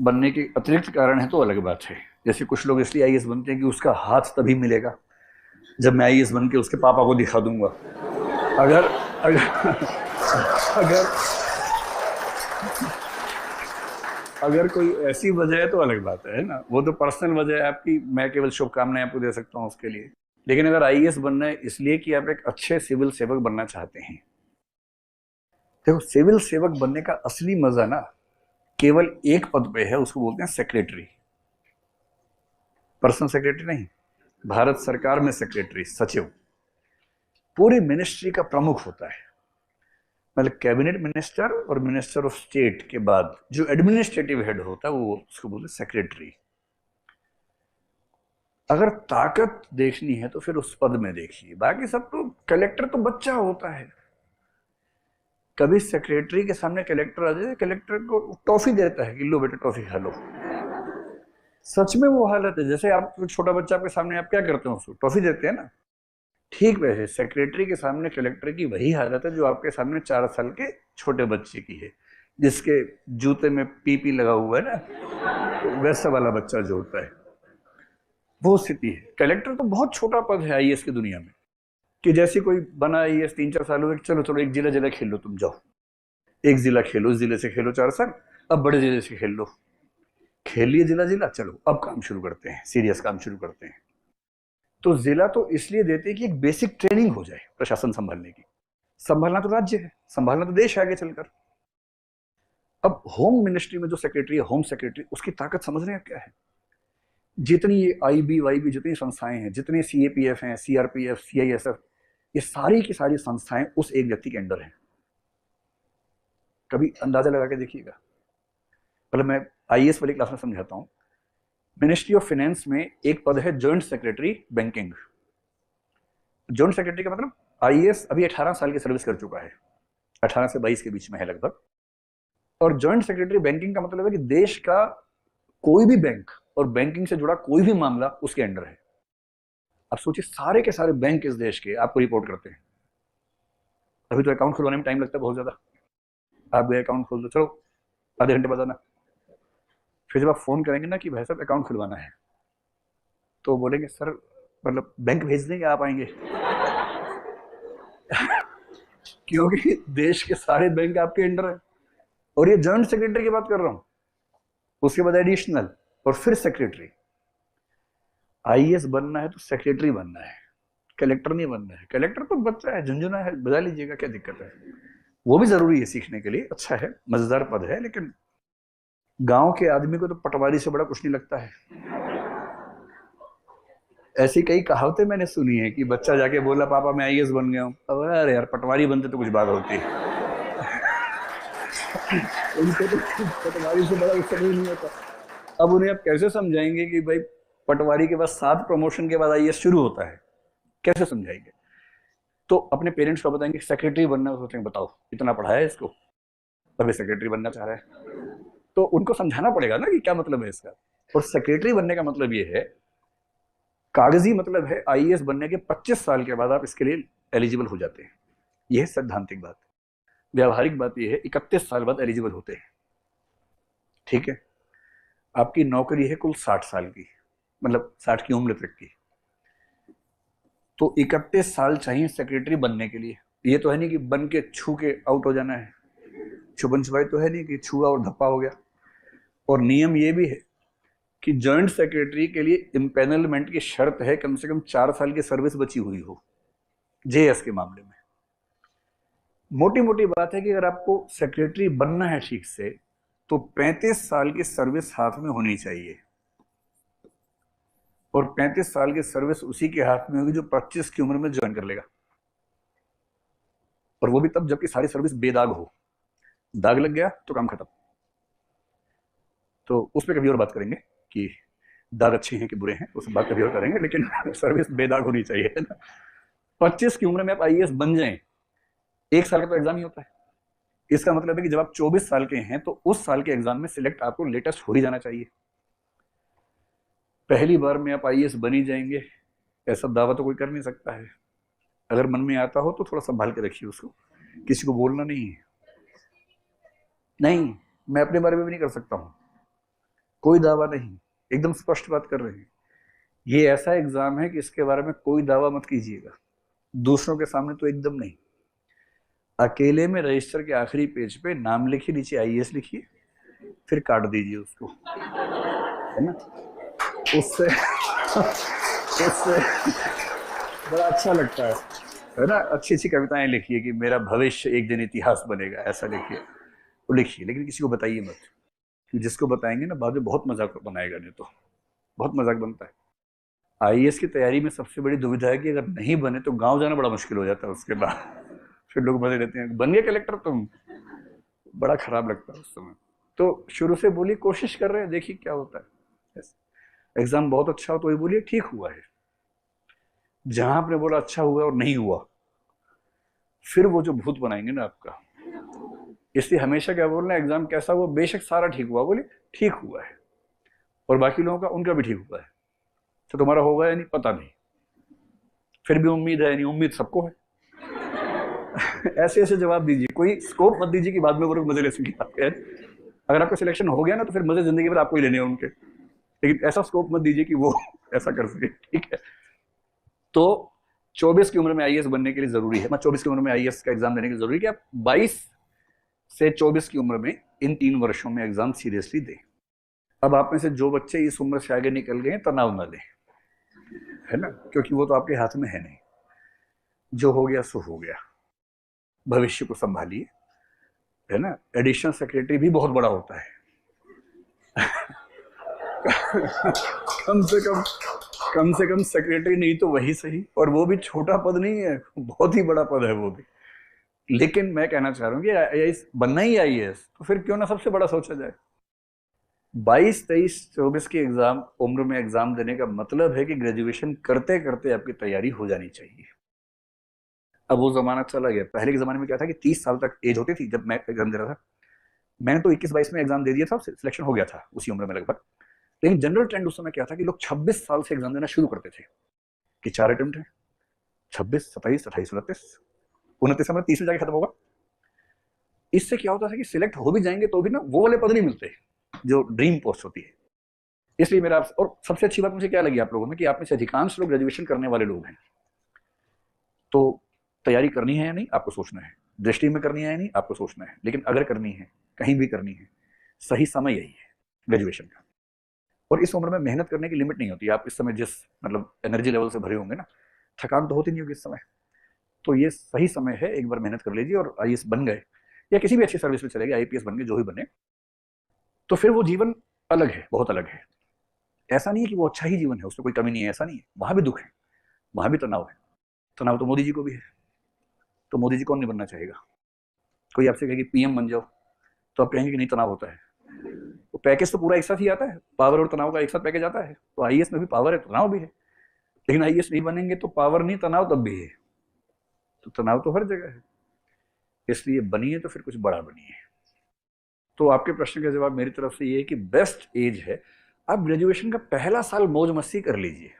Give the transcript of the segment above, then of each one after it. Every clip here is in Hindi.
बनने के अतिरिक्त कारण है तो अलग बात है। जैसे कुछ लोग इसलिए आईएएस बनते हैं कि उसका हाथ तभी मिलेगा जब मैं आईएएस बन के उसके पापा को दिखा दूंगा। अगर अगर अगर अगर कोई ऐसी वजह है तो अलग बात है ना, वो तो पर्सनल वजह है आपकी, मैं केवल शुभकामनाएं आपको दे सकता हूँ उसके लिए। लेकिन अगर आईएएस बनना है इसलिए कि आप एक अच्छे सिविल सेवक बनना चाहते हैं, देखो सिविल सेवक बनने का असली मजा ना केवल एक पद पे है, उसको बोलते हैं सेक्रेटरी। पर्सनल सेक्रेटरी नहीं, भारत सरकार में सेक्रेटरी, सचिव पूरी मिनिस्ट्री का प्रमुख होता है। मतलब कैबिनेट मिनिस्टर और मिनिस्टर ऑफ स्टेट के बाद जो एडमिनिस्ट्रेटिव हेड होता है वो उसको बोलते हैं सेक्रेटरी। अगर ताकत देखनी है तो फिर उस पद में देखिए, बाकी सब तो, कलेक्टर तो बच्चा होता है। कभी सेक्रेटरी के सामने कलेक्टर आ जाए, कलेक्टर को टॉफी देता है कि लो बेटा टॉफी खा लो। सच में वो हालत है, जैसे आप छोटा बच्चा आपके सामने, आप क्या करते हो, उसको टॉफी देते हैं ना, ठीक वैसे सेक्रेटरी के सामने कलेक्टर की वही हालत है जो आपके सामने 4 साल के छोटे बच्चे की है, जिसके जूते में पीपी लगा हुआ है ना, तो वैसा वाला बच्चा जो होता है वो स्थिति है। कलेक्टर तो बहुत छोटा पद है आईएएस की दुनिया में, कि जैसे कोई बना आईएएस 3-4 साल हुए, चलो चलो एक जिला जिला खेल लो, तुम जाओ एक जिला खेलो, उस जिले से खेलो 4 साल, अब बड़े जिले से खेल लो, खेल लिए जिला जिला, चलो अब काम शुरू करते हैं, सीरियस काम शुरू करते हैं। तो जिला तो इसलिए देते हैं कि एक बेसिक ट्रेनिंग हो जाए प्रशासन संभालने की। संभालना तो राज्य है, संभालना तो देश है आगे चलकर। अब होम मिनिस्ट्री में जो सेक्रेटरी है, होम सेक्रेटरी, उसकी ताकत समझ रहे हैं क्या है? जितनी ये आईबी वाईबी जितनी संस्थाएं हैं, जितने सीएपीएफ हैं, सीआरपीएफ, सीआईएसएफ, ये सारी की सारी संस्थाएं उस एक व्यक्ति के अंडर हैं। कभी अंदाजा लगा के देखिएगा। मतलब मैं आईएएस वाली क्लास में समझाता हूँ। मिनिस्ट्री ऑफ फाइनेंस में एक पद है joint secretary banking. Joint secretary का मतलब आईएएस अभी 18 साल की सर्विस कर चुका है, 18 से 22 के बीच में है लगभग। और जॉइंट सेक्रेटरी बैंकिंग का मतलब है कि देश का कोई भी बैंक और बैंकिंग से जुड़ा कोई भी मामला उसके अंडर है। अब सोचिए सारे के सारे बैंक इस देश के आपको रिपोर्ट करते हैं। अभी तो अकाउंट खुलवाने में टाइम लगता है बहुत ज्यादा, आप गए अकाउंट खोल दो, चलो आधे घंटे बाद आना। फिर जब आप फोन करेंगे ना कि भाई साहब अकाउंट खुलवाना है, तो बोलेंगे सर मतलब बैंक भेज देंगे, आप आएंगे? क्योंकि देश के सारे बैंक आपके अंडर है। और ये जॉइंट सेक्रेटरी की बात कर रहा हूं, उसके बाद एडिशनल, और फिर सेक्रेटरी। आईएएस बनना है तो सेक्रेटरी बनना है, कलेक्टर नहीं बनना है। कलेक्टर तो बच्चा है, झुंझुना है, बजा लीजिएगा, क्या दिक्कत है? वो भी जरूरी है सीखने के लिए, अच्छा है, मजेदार पद है, लेकिन गांव के आदमी को तो पटवारी से बड़ा कुछ नहीं लगता है। ऐसी कई कहावतें मैंने सुनी है कि बच्चा जाके बोला पापा मैं आईएएस बन गया हूँ, अब अरे यार पटवारी बनते तो कुछ बात होती है। उनको तो पटवारी से बड़ा कुछ नहीं होता। अब उन्हें आप कैसे समझाएंगे कि भाई पटवारी के बाद 7 प्रमोशन के बाद आईएएस शुरू होता है, कैसे समझाएंगे? तो अपने पेरेंट्स को बताएंगे सेक्रेटरी बनना है, सोचेंगे बताओ इतना पढ़ाया है इसको, तभी सेक्रेटरी बनना चाह रहा है। तो उनको समझाना पड़ेगा ना कि क्या मतलब है इसका। और सेक्रेटरी बनने का मतलब ये है, कागजी मतलब है आईएएस बनने के 25 साल के बाद आप इसके लिए एलिजिबल हो जाते हैं। यह है सैद्धांतिक बात। व्यावहारिक बात यह है 31 साल बाद एलिजिबल होते हैं। ठीक है, आपकी नौकरी है कुल 60 साल की, मतलब 60 की उम्र तक की। तो 31 साल चाहिए सेक्रेटरी बनने के लिए। ये तो है नहीं कि बन के छू के आउट हो जाना है, छुपन छुपाई तो है नहीं कि छुआ और धप्पा हो गया। और नियम ये भी है कि जॉइंट सेक्रेटरी के लिए इंपैनलमेंट की शर्त है कम से कम 4 साल की सर्विस बची हुई हो, जेएस के मामले में। मोटी मोटी बात है कि अगर आपको सेक्रेटरी बनना है ठीक से, तो 35 साल की सर्विस हाथ में होनी चाहिए। और 35 साल की सर्विस उसी के हाथ में होगी जो 25 की उम्र में ज्वाइन कर लेगा। और वो भी तब जबकि सारी सर्विस बेदाग हो, दाग लग गया तो काम खत्म। तो उस पर कभी और बात करेंगे कि दाग अच्छे हैं कि बुरे हैं, उस बात कभी और करेंगे, लेकिन सर्विस बेदाग होनी चाहिए ना। 25 की उम्र में आप आईएएस बन जाएं, 1 साल का तो एग्जाम ही होता है। इसका मतलब है कि जब आप 24 साल के हैं तो उस साल के एग्जाम में सिलेक्ट आपको लेटेस्ट हो ही जाना चाहिए। पहली बार में आप आईएएस बन ही जाएंगे ऐसा दावा तो कोई कर नहीं सकता है। अगर मन में आता हो तो थोड़ा संभाल के रखिए उसको, किसी को बोलना नहीं है। नहीं, मैं अपने बारे में भी नहीं कर सकता हूं। कोई दावा नहीं, एकदम स्पष्ट बात कर रहे हैं। ये ऐसा एग्जाम है कि इसके बारे में कोई दावा मत कीजिएगा, दूसरों के सामने तो एकदम नहीं। अकेले में रजिस्टर के आखिरी पेज पे नाम लिखिए, नीचे आईएएस लिखिए, फिर काट दीजिए उसको, है ना। उससे उससे बड़ा अच्छा लगता है ना। अच्छी अच्छी कविताएं लिखिए कि मेरा भविष्य एक दिन इतिहास बनेगा, ऐसा लिखिए, वो लिखिए, लेकिन किसी को बताइए मत, क्योंकि जिसको बताएंगे ना बाद में बहुत मजाक बनाएगा, नहीं तो बहुत मजाक बनता है। आईएएस की तैयारी में सबसे बड़ी दुविधा है कि अगर नहीं बने तो गांव जाना बड़ा मुश्किल हो जाता है उसके बाद। फिर लोग मजे लेते हैं, बन गए कलेक्टर तुम, बड़ा खराब लगता है उस समय। तो शुरू से बोलिए कोशिश कर रहे हैं, देखिए क्या होता है। एग्जाम बहुत अच्छा हो तो ये बोलिए ठीक हुआ है। जहां आपने बोला अच्छा हुआ और नहीं हुआ, फिर वो जो भूत बनाएंगे ना आपका। इसलिए हमेशा क्या बोलना, एग्जाम कैसा हुआ, बेशक सारा ठीक हुआ, बोले ठीक हुआ है, और बाकी लोगों का उनका भी ठीक हुआ है, तो तुम्हारा होगा या नहीं पता नहीं, फिर भी उम्मीद है, नहीं उम्मीद सबको है। ऐसे ऐसे जवाब दीजिए, कोई स्कोप मत दीजिए कि बाद में वो लोग मजे ले सकें आपके। अगर आपका सिलेक्शन हो गया ना तो फिर मजे जिंदगी भर आपको ही लेने हैं उनके, लेकिन ऐसा स्कोप मत दीजिए कि वो ऐसा कर सके, ठीक है। तो 24 की उम्र में आईएएस बनने के लिए जरूरी है, 24 की उम्र में आईएएस का एग्जाम देने की जरूरी है कि आप 22 से 24 की उम्र में इन 3 वर्षों में एग्जाम सीरियसली दें। अब आप में से जो बच्चे इस उम्र से आगे निकल गए तनाव ना लें, है ना, क्योंकि वो तो आपके हाथ में है नहीं। जो हो गया सो हो गया, भविष्य को संभालिए, है ना। एडिशनल सेक्रेटरी भी बहुत बड़ा होता है। कम से कम सेक्रेटरी नहीं तो वही सही, और वो भी छोटा पद नहीं है, बहुत ही बड़ा पद है वो भी। लेकिन मैं कहना चाह रहा हूँ कि आईएएस बनना ही आईएएस, तो फिर क्यों ना सबसे बड़ा सोचा जाए। 22, 23, 24 की एग्जाम उम्र में एग्जाम देने का मतलब है कि ग्रेजुएशन करते करते आपकी तैयारी हो जानी चाहिए। अब वो जमाना चला गया। पहले के जमाने में क्या था कि 30 साल तक एज होती थी जब मैं एग्जाम दे रहा था। मैंने तो 21-22 में एग्जाम दे दिया था, सिलेक्शन हो गया था उसी उम्र में लगभग। लेकिन जनरल ट्रेंड उस समय क्या था कि लोग 26 साल से एग्जाम देना शुरू करते थे, कि 4 अटेम्प्ट है, 26, 27, 28, 29 में 30 में जाके खत्म होगा। इससे क्या होता था कि सिलेक्ट हो भी जाएंगे तो भी ना वो वाले पद नहीं मिलते जो ड्रीम पोस्ट होती है। इसलिए मेरा और सबसे अच्छी बात मुझे क्या लगी आप लोगों में, कि आप में से अधिकांश लोग ग्रेजुएशन करने वाले लोग हैं। तो तैयारी करनी है या नहीं आपको सोचना है, दृष्टि में करनी है या नहीं आपको सोचना है, लेकिन अगर करनी है, कहीं भी करनी है, सही समय यही है ग्रेजुएशन का। और इस उम्र में मेहनत करने की लिमिट नहीं होती। आप इस समय जिस मतलब एनर्जी लेवल से भरे होंगे ना, थकान तो होती नहीं होगी इस समय, तो ये सही समय है, एक बार मेहनत कर लीजिए और आईएएस बन गए, या किसी भी अच्छी सर्विस में चले गए, आईपीएस बन गए, जो भी बने, तो फिर वो जीवन अलग है, बहुत अलग है। ऐसा नहीं है कि वो अच्छा ही जीवन है, उसमें कोई कमी नहीं है, ऐसा नहीं है, वहां भी दुख है, वहां भी तनाव है। तनाव तो मोदी जी को भी है, तो मोदी जी कौन नहीं बनना चाहेगा। कोई आपसे कहे कि पीएम बन जाओ, तो आप कहेंगे कि नहीं तनाव होता है। वो पैकेज तो पूरा एक साथ ही आता है, पावर और तनाव का एक साथ पैकेज आता है। तो आईएएस में भी पावर है, तनाव भी है, लेकिन आईएएस नहीं बनेंगे तो पावर नहीं तनाव तब भी है, तो तनाव तो हर जगह है। इसलिए बनिए तो फिर कुछ बड़ा बनिए। तो आपके प्रश्न का जवाब मेरी तरफ से ये है कि बेस्ट एज है, आप ग्रेजुएशन का पहला साल मौज मस्ती कर लीजिए।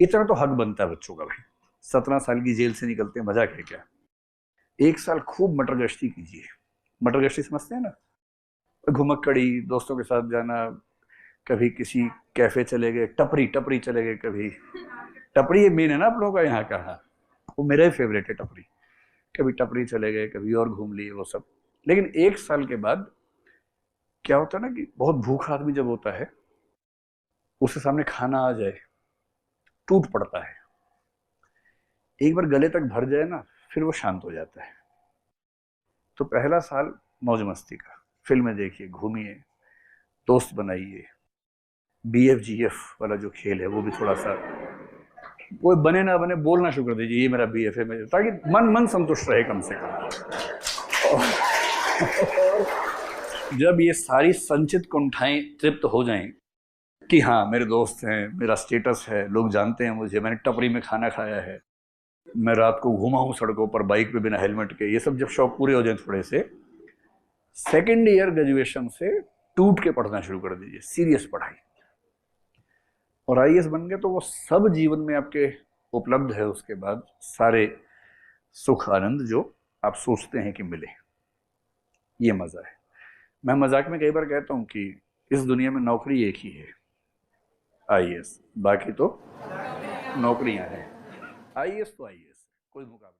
इतना तो हक बनता है बच्चों का भाई, 17 साल की जेल से निकलते हैं, मजाक है क्या। एक साल खूब मटर गश्ती कीजिए। मटर गश्ती समझते हैं ना, घुमक्कड़ी, दोस्तों के साथ जाना, कभी किसी कैफे चले गए, टपरी टपरी चले गए कभी। टपरी ये मेन है ना आप लोगों का यहाँ का, हाँ, वो मेरा ही फेवरेट है टपरी। कभी टपरी चले गए, कभी और घूम लिए वो सब। लेकिन एक साल के बाद क्या होता है ना कि बहुत भूखा आदमी जब होता है, उसके सामने खाना आ जाए, टूट पड़ता है। एक बार गले तक भर जाए ना, फिर वो शांत हो जाता है। तो पहला साल मौज मस्ती का, फिल्में देखिए, घूमिए, दोस्त बनाइए, बीएफजीएफ वाला जो खेल है वो भी थोड़ा सा, कोई बने ना बने बोलना शुरू कर दीजिए ये मेरा बीएफ है मेरे, ताकि मन मन संतुष्ट रहे कम से कम। और जब ये सारी संचित कुंठाएं तृप्त हो जाएं कि हाँ मेरे दोस्त हैं, मेरा स्टेटस है, लोग जानते हैं मुझे, मैंने टपरी में खाना खाया है, मैं रात को घुमा हूँ सड़कों पर बाइक पे बिना हेलमेट के, ये सब जब शौक पूरे हो जाए थोड़े से, सेकेंड ईयर ग्रेजुएशन से टूट के पढ़ना शुरू कर दीजिए, सीरियस पढ़ाई। और आईएएस बन गए तो वो सब जीवन में आपके उपलब्ध है उसके बाद, सारे सुख आनंद जो आप सोचते हैं कि मिले, ये मजा है। मैं मजाक में कई बार कहता हूँ कि इस दुनिया में नौकरी एक ही है, आईएएस, बाकी तो नौकरियां हैं। आईएएस तो आईएएस, कोई मुकाबला